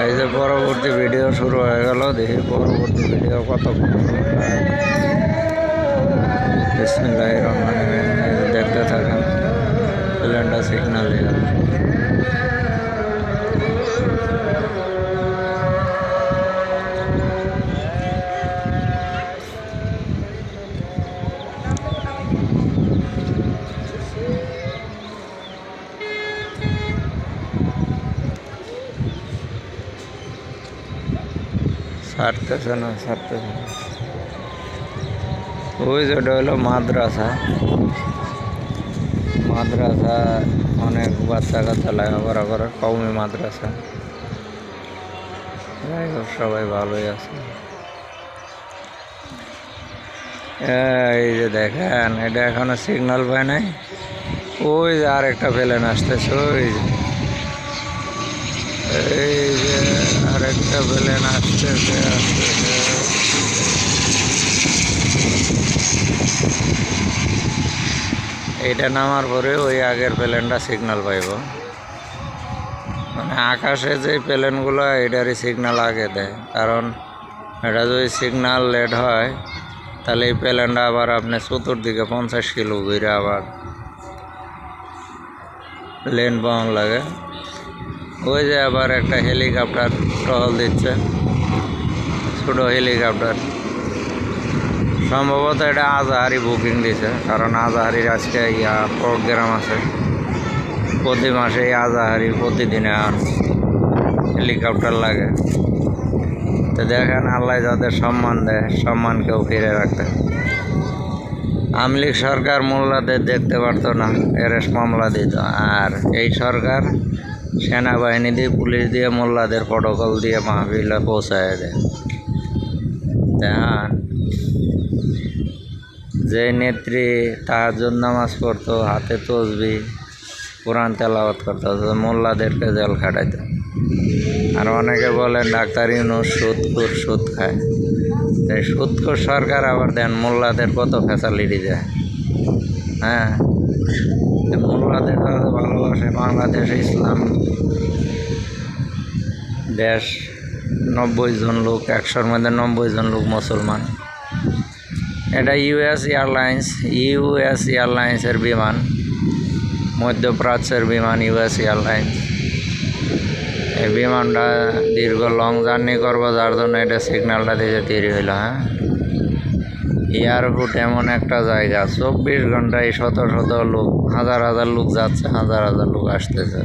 এই যে পরবর্তী ভিডিও শুরু হয়ে গেল, দেখি পরবর্তী ভিডিও কত বিসমিল্লাহির রহমানির রহিম। দেখতে থাকেন, প্লেনটা সিগন্যাল দিয়ে ছাড়তেছে না। ওই যেটা হলো মাদ্রাসা অনেক বাচ্চা কাচ্চা লেখাপড়া করে, কওমি মাদ্রাসা। যাই হোক, সবাই ভালোই আছে। এই যে দেখেন, এটা এখনো সিগন্যাল পায় নাই। ওই যে আর একটা প্লেন আসতেছে, এই যে আর একটা প্লেন আসতেছে। এইটা নামার পরে ওই আগের প্লেনটা সিগন্যাল পাইব। মানে আকাশে যে প্লেনগুলো এটারই সিগন্যাল আগে দেয়, কারণ এটা যদি সিগন্যাল লেট হয় তাহলে এই প্লেনটা আবার আপনি চতুর্দিকে 50 কিলো ঘুরে আবার লেন পাওয়ান লাগে। ওই যে আবার একটা হেলিকপ্টার টহল দিচ্ছে, ছোটো হেলিকপ্টার। সম্ভবত এটা আজাহারি বুকিং দিছে, কারণ আজাহারির আজকে প্রোগ্রাম আছে। প্রতি মাসে আজাহারির প্রতিদিনে হেলিকপ্টার লাগে। তো দেখেন, আল্লাহ যাদের সম্মান দেয়, সম্মানকেও ফিরে রাখতে। আওয়ামী লীগ সরকার মোল্লাদের দেখতে পারতো না, অ্যারেস্ট মামলা দিত। আর এই সরকার সেনাবাহিনী দিয়ে, পুলিশ দিয়ে, মোল্লাদের প্রটোকল দিয়ে মাহফিলে পৌঁছায় দেয়। দেখেন, যে নেত্রী তাহাজ্জুদ নামাজ পড়তো, হাতে তসবিহ, কোরআন তেলাওয়াত করতো, মোল্লাদেরকে জেল খাটাইতো। আর অনেকে বলেন ডাক্তার ইউনূস সুদ খায়। এই সুদখোর সরকার আবার দেন মোল্লাদের কত ফ্যাসিলিটি দেয়। হ্যাঁ, মোল্লাদের ভালোবাসে। বাংলাদেশ ইসলাম দেশ, 90 জন লোক, 100-র মধ্যে 90 জন লোক মুসলমান। এটা ইউএস এয়ারলাইন্সের বিমান, মধ্যপ্রাচ্যের বিমান ইউএস এয়ারলাইন্স। এই বিমানটা দীর্ঘ লং জার্নি করবো, যার জন্য এটা সিগন্যালটা দিতে দেরি হইল। হ্যাঁ, এয়ারপোর্ট এমন একটা জায়গা, 24 ঘন্টায় শত লোক, হাজার লোক যাচ্ছে, হাজার লোক আসতেছে।